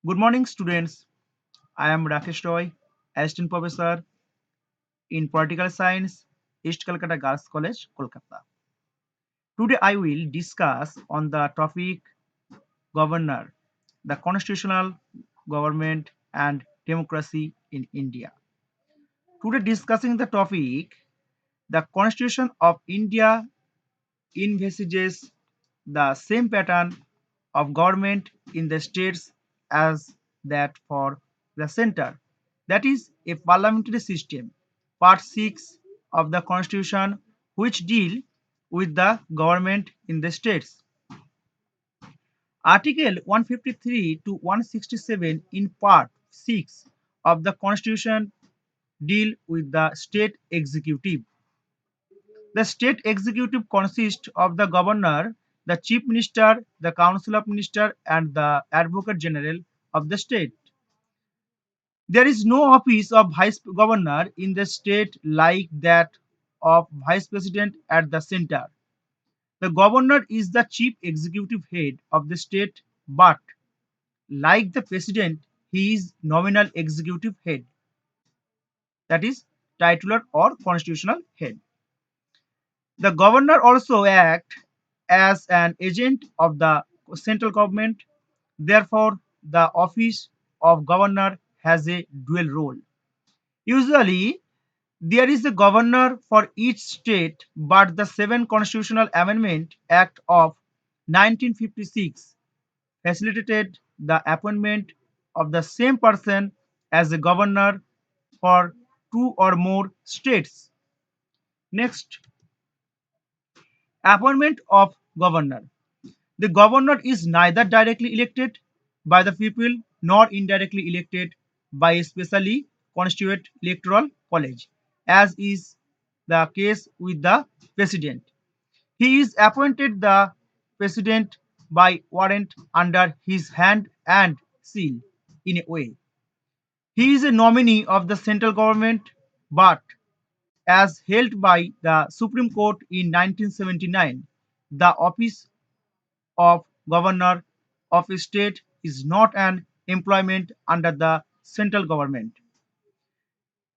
Good morning, students. I am Rakesh Roy, Assistant Professor in Political Science, East Calcutta Girls College, Kolkata. Today, I will discuss on the topic Governor, the constitutional government and democracy in India. Today, discussing the topic, the Constitution of India envisages the same pattern of government in the states as that for the center. That is a parliamentary system. Part 6 of the Constitution, which deal with the government in the states. Article 153 to 167 in Part 6 of the Constitution deal with the state executive. The state executive consists of the governor, the chief minister, the council of ministers, and the advocate general of the state. There is no office of vice governor in the state like that of vice president at the center. The governor is the chief executive head of the state, but like the president, he is nominal executive head, that is, titular or constitutional head. The governor also acts as an agent of the central government. Therefore, the office of governor has a dual role. Usually, there is a governor for each state, but the 7 Constitutional Amendment Act of 1956 facilitated the appointment of the same person as a governor for 2 or more states. Next, appointment of governor. The governor is neither directly elected by the people nor indirectly elected by a specially constituted electoral college, as is the case with the president. He is appointed the president by warrant under his hand and seal in a way. He is a nominee of the central government, but as held by the Supreme Court in 1979, the office of governor of a state is not an employment under the central government.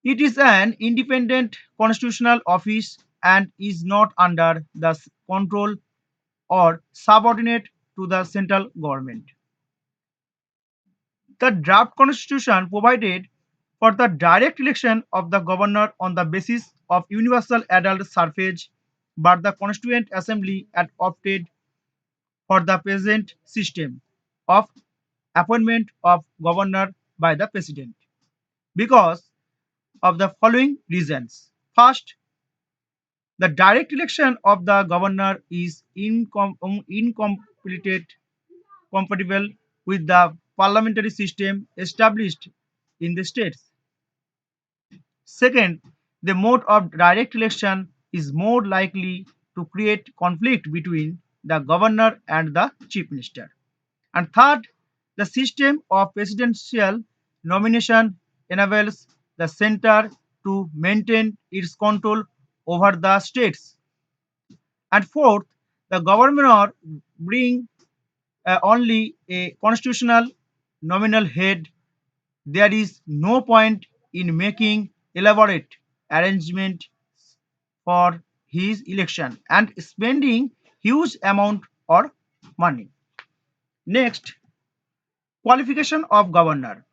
It is an independent constitutional office and is not under the control or subordinate to the central government. The draft constitution provided for the direct election of the governor on the basis of universal adult suffrage, but the Constituent Assembly had opted for the present system of appointment of governor by the president because of the following reasons. First, the direct election of the governor is incompatible with the parliamentary system established in the states. Second, the mode of direct election is more likely to create conflict between the governor and the chief minister. And third, the system of presidential nomination enables the center to maintain its control over the states. And fourth, the governor bring only a constitutional nominal head. There is no point in making elaborate arrangement for his election and spending huge amount or money. Next, qualification of governor.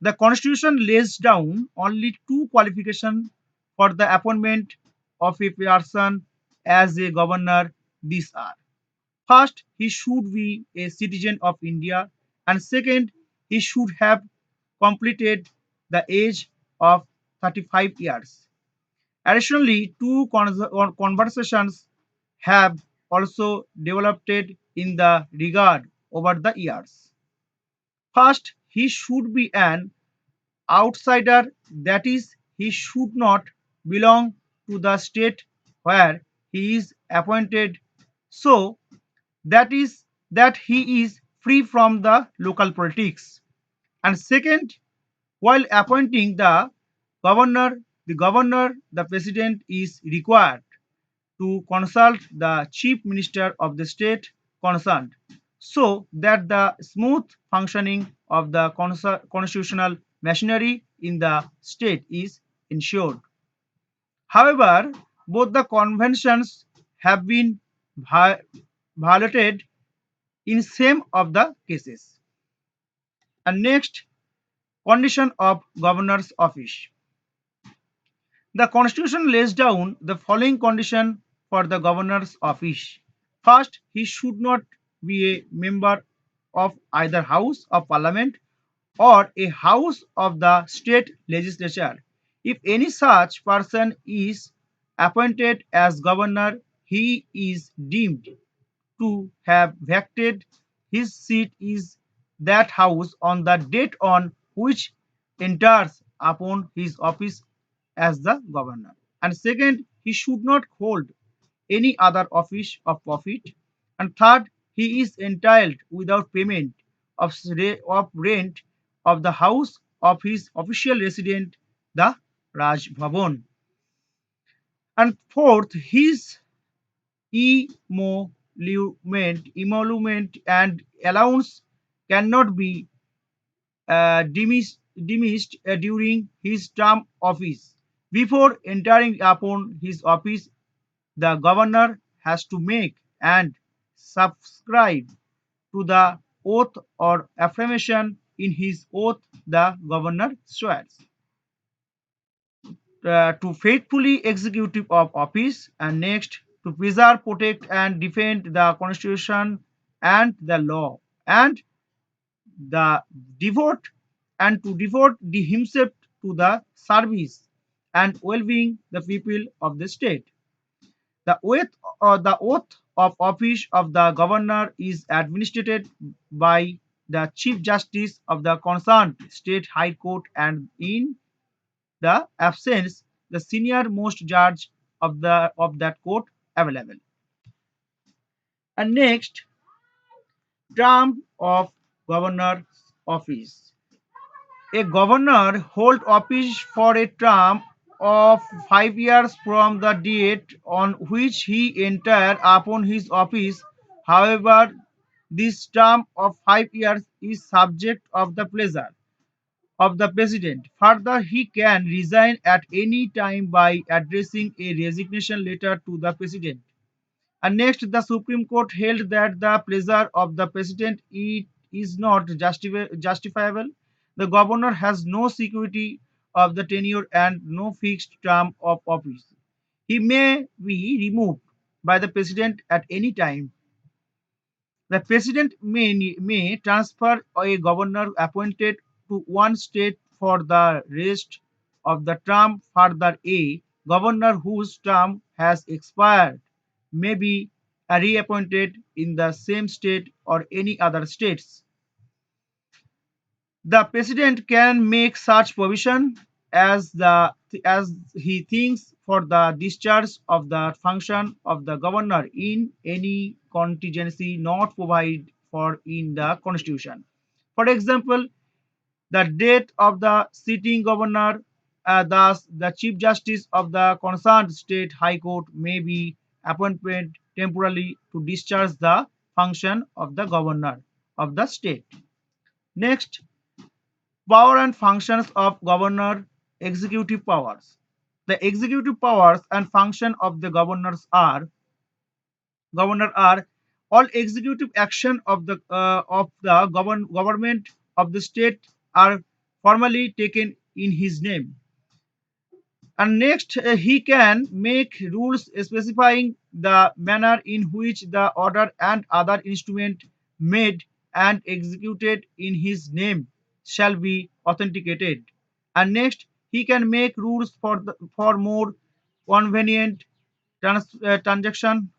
The constitution lays down only 2 qualifications for the appointment of a person as a governor. These are: first, he should be a citizen of India, and second, he should have completed the age of 35 years. Additionally, two conversations have also developed in the regard over the years. First, he should be an outsider, that is, he should not belong to the state where he is appointed, so that is that he is free from the local politics. And second, while appointing the governor, the president is required to consult the chief minister of the state concerned so that the smooth functioning of the constitutional machinery in the state is ensured. However, both the conventions have been vi- violated in some of the cases. And next, condition of governor's office. The constitution lays down the following condition for the governor's office. First, he should not be a member of either house of parliament or a house of the state legislature. If any such person is appointed as governor, he is deemed to have vacated his seat is that house on the date on which enters upon his office as the governor. And second, he should not hold any other office of profit. And third, he is entitled without payment of rent of the house of his official residence, the Raj Bhavan. And fourth, his emolument and allowance cannot be diminished during his term office. Before entering upon his office, the governor has to make and subscribe to the oath or affirmation. In his oath the governor swears to faithfully executive of office, and next to preserve, protect and defend the constitution and the law, and the devote to devote himself to the service and well-being the people of the state. The oath of office of the governor is administered by the Chief Justice of the concerned state high court, and in the absence the senior most judge of that court available. And next, term of governor's office. A governor hold office for a term of 5 years from the date on which he entered upon his office. However, this term of 5 years is subject of the pleasure of the president. Further, he can resign at any time by addressing a resignation letter to the president. And next, the Supreme Court held that the pleasure of the president is not justifiable. The governor has no security of the tenure and no fixed term of office. He may be removed by the president at any time. The president may transfer a governor appointed to one state for the rest of the term. Further, a governor whose term has expired may be reappointed in the same state or any other states. The president can make such provision as he thinks for the discharge of the function of the governor in any contingency not provided for in the constitution. For example, the death of the sitting governor, thus the chief justice of the concerned state high court may be appointed temporarily to discharge the function of the governor of the state. Next, power and functions of governor. Executive powers. The executive powers and function of the governor are all executive action of the government of the state are formally taken in his name. And next, he can make rules specifying the manner in which the order and other instrument made and executed in his name shall be authenticated. And next, he can make rules for more convenient transaction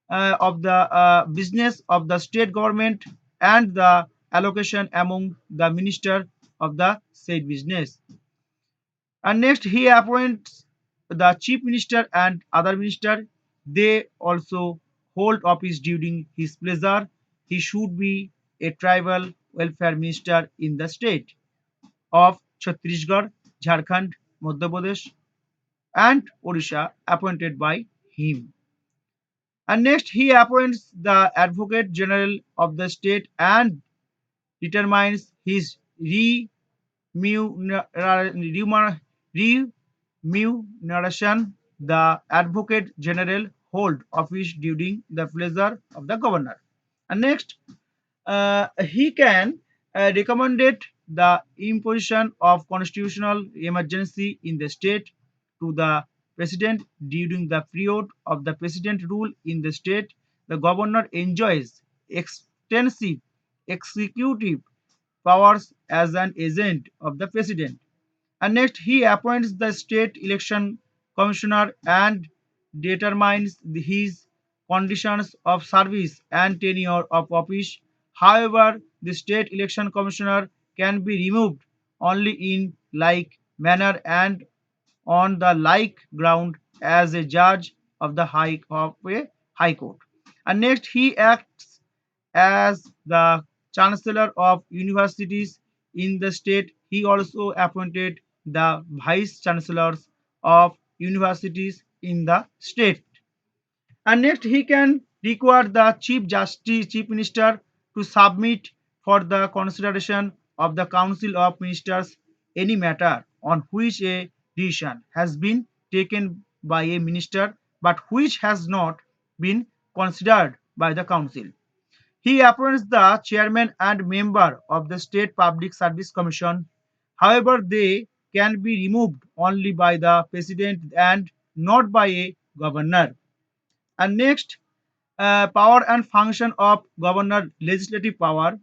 of the business of the state government and the allocation among the minister of the said business. And next, he appoints the chief minister and other minister. They also hold office during his pleasure. He should be a tribal welfare minister in the state of Chhattisgarh, Jharkhand, Madhya Pradesh, and Odisha, appointed by him. And next, he appoints the advocate general of the state and determines his remuneration. The Advocate General hold office during the pleasure of the governor. And next, he can recommended the imposition of constitutional emergency in the state to the president during the period of the president rule in the state. The governor enjoys extensive executive powers as an agent of the president. And next, he appoints the state election commissioner and determines his conditions of service and tenure of office. However, the state election commissioner can be removed only in like manner and on the like ground as a judge of a high court. And next, he acts as the chancellor of universities in the state. He also appointed the vice chancellors of universities in the state. And next, he can require the chief minister to submit for the consideration of the council of ministers any matter on which a decision has been taken by a minister but which has not been considered by the council. He appoints the chairman and member of the State Public Service Commission. However, they can be removed only by the president and not by a governor. And next, power and function of governor legislative power.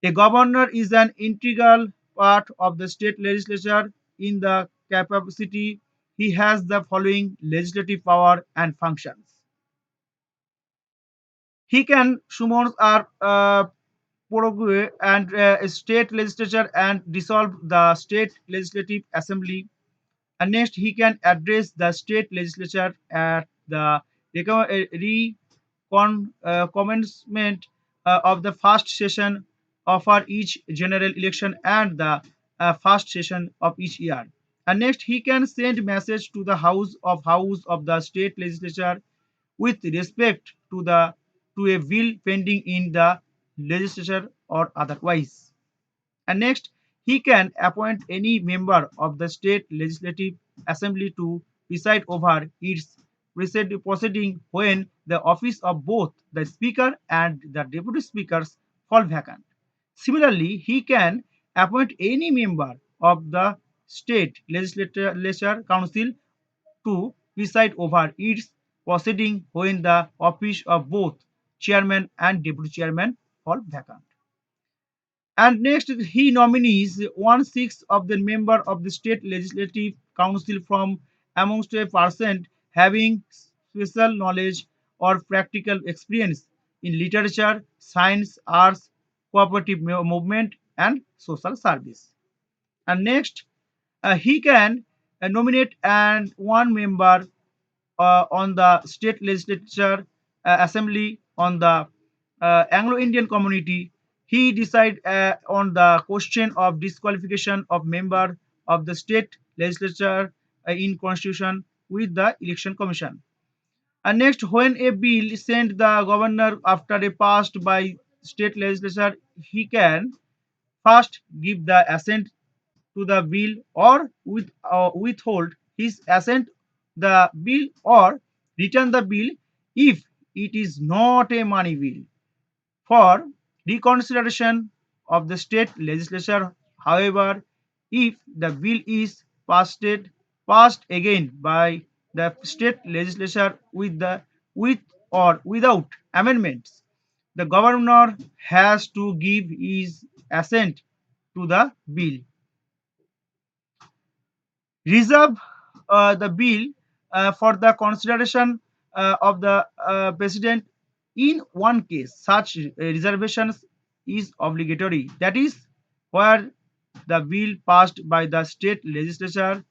A governor is an integral part of the state legislature in the capacity. He has the following legislative power and functions. He can summon or prorogue and state legislature and dissolve the state legislative assembly. And next, he can address the state legislature at the commencement of the first session of our each general election and the first session of each year. And next, he can send message to the house of the state legislature with respect to a bill pending in the legislature or otherwise. And next, he can appoint any member of the state legislative assembly to preside over its proceeding when the office of both the speaker and the deputy speakers fall vacant. Similarly, he can appoint any member of the state legislature council to preside over its proceeding when the office of both chairman and deputy chairman fall vacant. And next, he nominees one-sixth of the member of the state legislative council from amongst a person having special knowledge or practical experience in literature, science, arts, cooperative movement, and social service. And next, he can nominate and one member on the state legislature assembly on the Anglo-Indian community. He decide on the question of disqualification of member of the state legislature in constitution with the election commission. And next, when a bill sent the governor after a passed by state legislature, he can first give the assent to the bill or withhold his assent the bill or return the bill if it is not a money bill for reconsideration of the state legislature. However, if the bill is passed again by the state legislature with or without amendments, the governor has to give his assent to the bill. Reserve the bill for the consideration of the president. In one case, such reservations is obligatory. That is, where the bill passed by the state legislature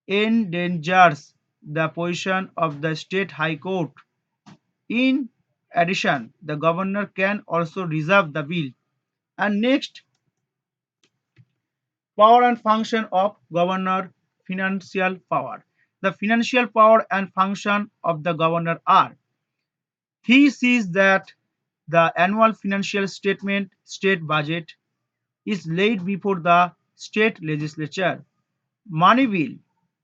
endangers the position of the state high court. In addition, the governor can also reserve the bill. And next, power and function of governor. Financial power. The financial power and function of the governor are: he sees that The annual financial statement, state budget, is laid before the state legislature. Money bill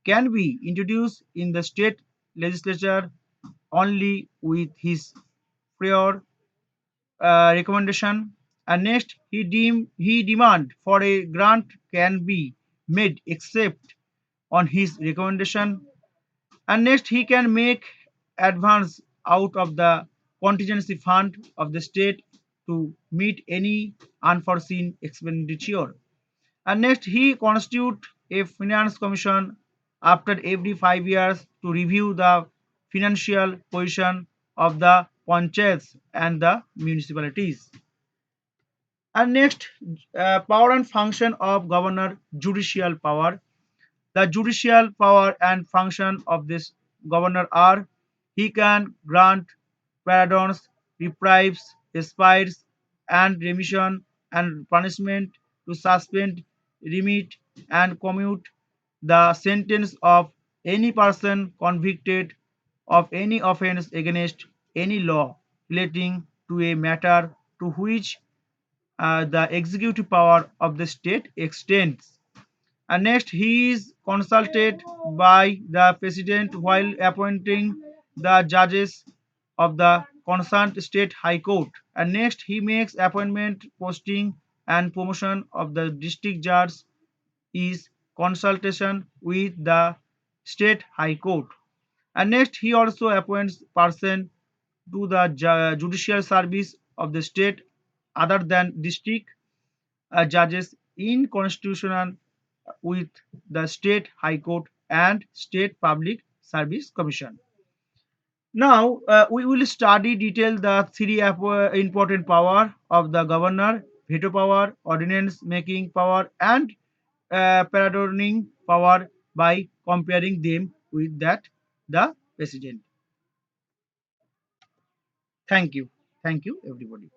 can be introduced in the state legislature only with his prior recommendation. And next, he demand for a grant can be made except on his recommendation. And next, he can make advance out of the contingency fund of the state to meet any unforeseen expenditure. And next, he constitute a finance commission after every 5 years to review the financial position of the panchayats and the municipalities. And next, power and function of governor, judicial power. The judicial power and function of this governor are: he can grant pardons, reprieves, respite, and remission and punishment, to suspend, remit, and commute the sentence of any person convicted of any offence against any law relating to a matter to which the executive power of the state extends. And next, he is consulted by the president while appointing the judges of the concerned state high court. And next, he makes appointment, posting, and promotion of the district judge is consultation with the state high court. And next, he also appoints person to the judicial service of the state other than district judges in constitution with the state high court and state public service commission. Now we will study detail the three important power of the governor: veto power, ordinance making power, and pardoning power, by comparing them with that the president. Thank you. Thank you everybody.